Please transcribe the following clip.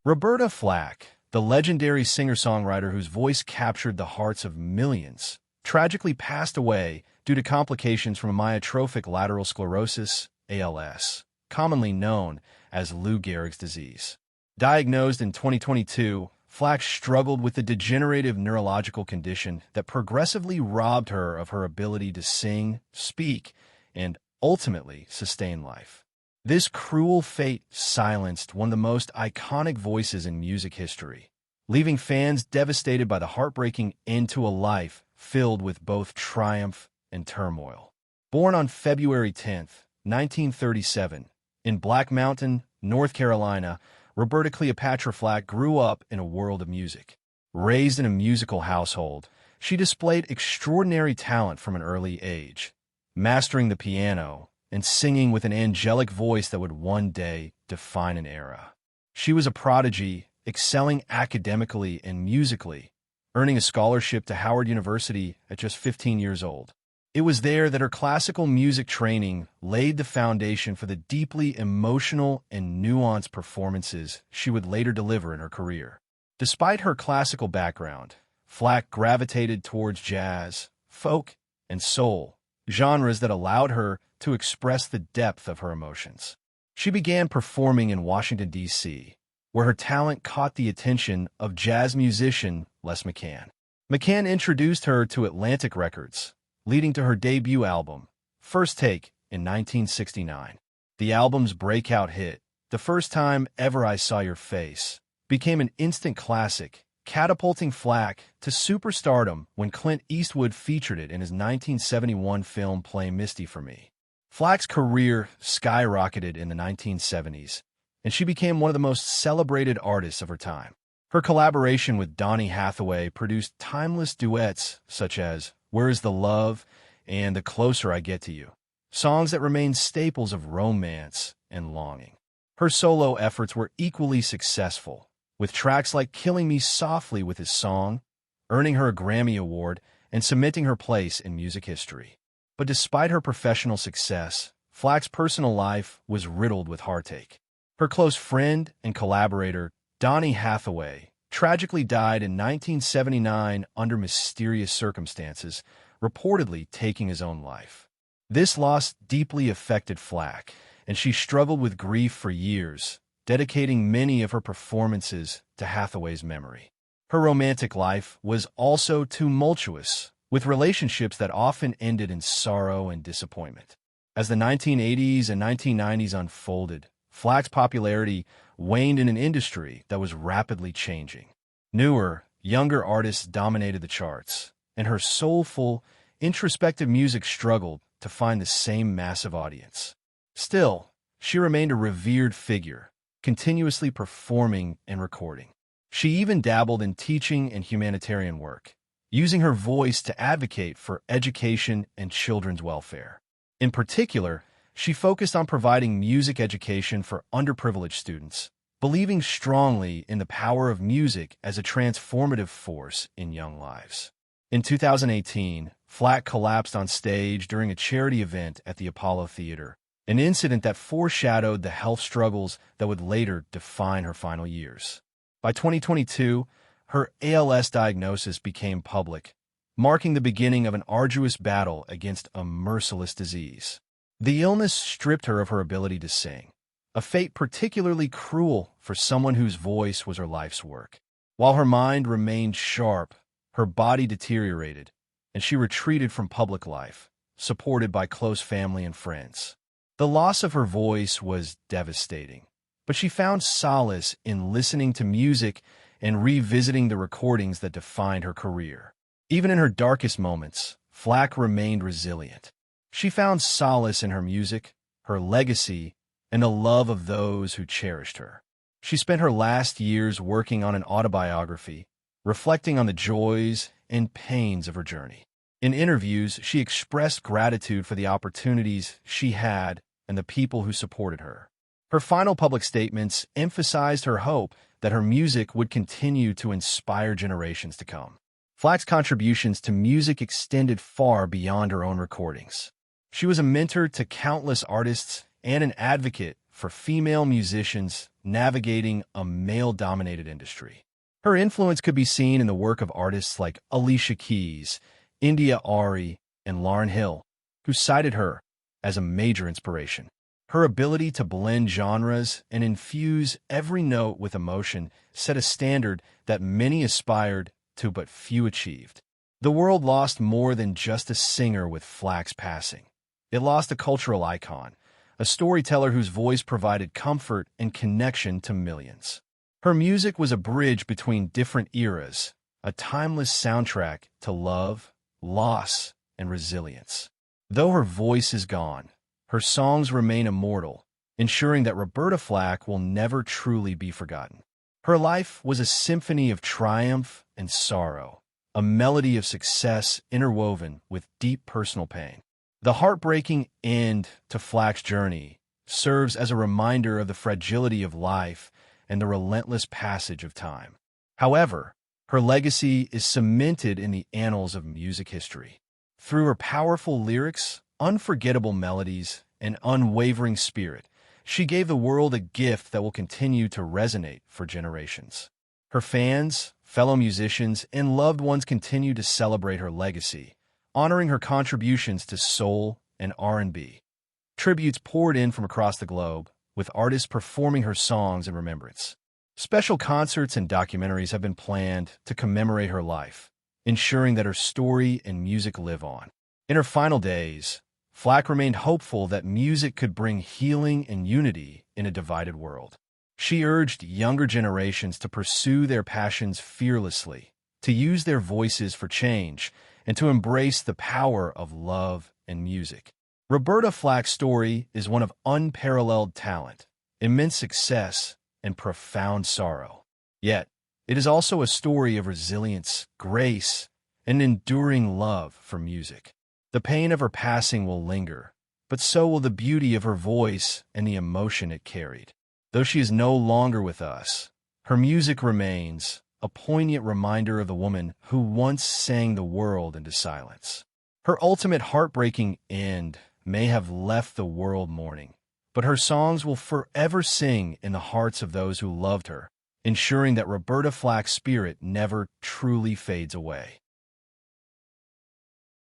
Roberta Flack, the legendary singer-songwriter whose voice captured the hearts of millions, tragically passed away due to complications from amyotrophic lateral sclerosis, ALS, commonly known as Lou Gehrig's disease. Diagnosed in 2022, Flack struggled with a degenerative neurological condition that progressively robbed her of her ability to sing, speak, and ultimately sustain life. This cruel fate silenced one of the most iconic voices in music history, leaving fans devastated by the heartbreaking end to a life filled with both triumph and turmoil. Born on February 10, 1937, in Black Mountain, North Carolina, Roberta Cleopatra Flack grew up in a world of music. Raised in a musical household, she displayed extraordinary talent from an early age, mastering the piano and singing with an angelic voice that would one day define an era. She was a prodigy, excelling academically and musically, earning a scholarship to Howard University at just 15 years old. It was there that her classical music training laid the foundation for the deeply emotional and nuanced performances she would later deliver in her career. Despite her classical background, Flack gravitated towards jazz, folk, and soul, genres that allowed her to express the depth of her emotions. She began performing in Washington, D.C., where her talent caught the attention of jazz musician Les McCann. McCann introduced her to Atlantic Records, leading to her debut album, First Take, in 1969. The album's breakout hit, The First Time Ever I Saw Your Face, became an instant classic, catapulting Flack to superstardom when Clint Eastwood featured it in his 1971 film Play Misty for Me. Flack's career skyrocketed in the 1970s, and she became one of the most celebrated artists of her time. Her collaboration with Donny Hathaway produced timeless duets such as Where Is the Love and The Closer I Get to You, songs that remain staples of romance and longing. Her solo efforts were equally successful, with tracks like Killing Me Softly with His Song, earning her a Grammy Award and cementing her place in music history. But despite her professional success, Flack's personal life was riddled with heartache. Her close friend and collaborator, Donny Hathaway, tragically died in 1979 under mysterious circumstances, reportedly taking his own life. This loss deeply affected Flack, and she struggled with grief for years, dedicating many of her performances to Hathaway's memory. Her romantic life was also tumultuous, with relationships that often ended in sorrow and disappointment. As the 1980s and 1990s unfolded, Flack's popularity waned in an industry that was rapidly changing. Newer, younger artists dominated the charts, and her soulful, introspective music struggled to find the same massive audience. Still, she remained a revered figure, continuously performing and recording. She even dabbled in teaching and humanitarian work, using her voice to advocate for education and children's welfare. In particular, she focused on providing music education for underprivileged students, believing strongly in the power of music as a transformative force in young lives. In 2018, Flack collapsed on stage during a charity event at the Apollo Theater, an incident that foreshadowed the health struggles that would later define her final years. By 2022, her ALS diagnosis became public, marking the beginning of an arduous battle against a merciless disease. The illness stripped her of her ability to sing, a fate particularly cruel for someone whose voice was her life's work. While her mind remained sharp, her body deteriorated, and she retreated from public life, supported by close family and friends. The loss of her voice was devastating, but she found solace in listening to music and revisiting the recordings that defined her career. Even in her darkest moments, Flack remained resilient. She found solace in her music, her legacy, and the love of those who cherished her. She spent her last years working on an autobiography, reflecting on the joys and pains of her journey. In interviews, she expressed gratitude for the opportunities she had and the people who supported her. Her final public statements emphasized her hope that her music would continue to inspire generations to come. Flack's contributions to music extended far beyond her own recordings. She was a mentor to countless artists and an advocate for female musicians navigating a male-dominated industry. Her influence could be seen in the work of artists like Alicia Keys, India Ari, and Lauryn Hill, who cited her as a major inspiration. Her ability to blend genres and infuse every note with emotion set a standard that many aspired to but few achieved. The world lost more than just a singer with Flack's passing. It lost a cultural icon, a storyteller whose voice provided comfort and connection to millions. Her music was a bridge between different eras, a timeless soundtrack to love, loss, and resilience. Though her voice is gone, her songs remain immortal, ensuring that Roberta Flack will never truly be forgotten. Her life was a symphony of triumph and sorrow, a melody of success interwoven with deep personal pain. The heartbreaking end to Flack's journey serves as a reminder of the fragility of life and the relentless passage of time. However, her legacy is cemented in the annals of music history. Through her powerful lyrics, unforgettable melodies, and unwavering spirit, she gave the world a gift that will continue to resonate for generations. Her fans, fellow musicians, and loved ones continue to celebrate her legacy, honoring her contributions to soul and R&B. Tributes poured in from across the globe, with artists performing her songs in remembrance. Special concerts and documentaries have been planned to commemorate her life, ensuring that her story and music live on. In her final days, Flack remained hopeful that music could bring healing and unity in a divided world. She urged younger generations to pursue their passions fearlessly, to use their voices for change, and to embrace the power of love and music. Roberta Flack's story is one of unparalleled talent, immense success, and profound sorrow. Yet, it is also a story of resilience, grace, and enduring love for music. The pain of her passing will linger, but so will the beauty of her voice and the emotion it carried. Though she is no longer with us, her music remains a poignant reminder of the woman who once sang the world into silence. Her ultimate heartbreaking end may have left the world mourning, but her songs will forever sing in the hearts of those who loved her, ensuring that Roberta Flack's spirit never truly fades away.